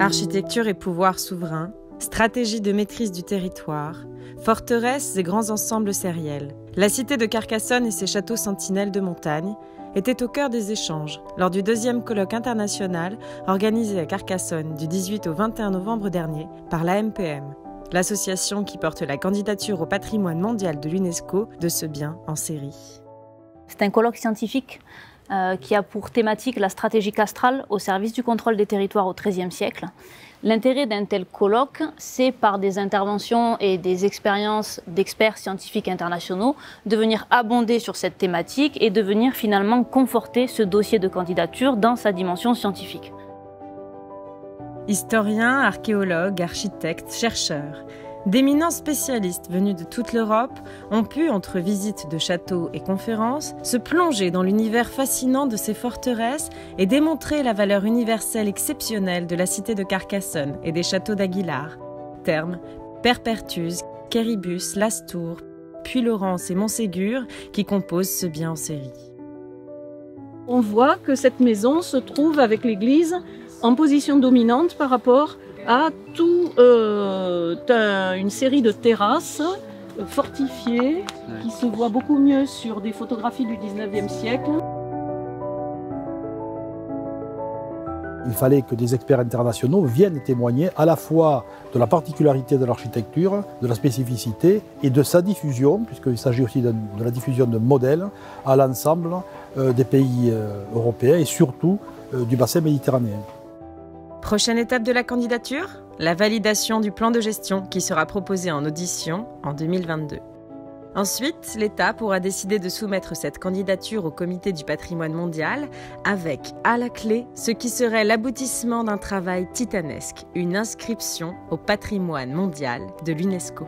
Architecture et pouvoir souverain, stratégie de maîtrise du territoire, forteresses et grands ensembles sériels. La cité de Carcassonne et ses châteaux sentinelles de montagne étaient au cœur des échanges lors du 2e colloque international organisé à Carcassonne du 18 au 21 novembre dernier par l'AMPM, l'association qui porte la candidature au patrimoine mondial de l'UNESCO de ce bien en série. C'est un colloque scientifique qui a pour thématique la stratégie castrale au service du contrôle des territoires au XIIIe siècle. L'intérêt d'un tel colloque, c'est par des interventions et des expériences d'experts scientifiques internationaux de venir abonder sur cette thématique et de venir finalement conforter ce dossier de candidature dans sa dimension scientifique. Historiens, archéologues, architectes, chercheurs, d'éminents spécialistes venus de toute l'Europe ont pu, entre visites de châteaux et conférences, se plonger dans l'univers fascinant de ces forteresses et démontrer la valeur universelle exceptionnelle de la cité de Carcassonne et des châteaux d'Aguilar, Termes, Perpertuse, Quéribus, Lastours, Puylaurens et Montségur qui composent ce bien en série. On voit que cette maison se trouve avec l'église en position dominante par rapport à une série de terrasses fortifiées qui se voient beaucoup mieux sur des photographies du 19e siècle. Il fallait que des experts internationaux viennent témoigner à la fois de la particularité de l'architecture, de la spécificité et de sa diffusion, puisqu'il s'agit aussi de la diffusion de modèles à l'ensemble des pays européens et surtout du bassin méditerranéen. Prochaine étape de la candidature, la validation du plan de gestion qui sera proposé en audition en 2022. Ensuite, l'État pourra décider de soumettre cette candidature au Comité du patrimoine mondial avec, à la clé, ce qui serait l'aboutissement d'un travail titanesque, une inscription au patrimoine mondial de l'UNESCO.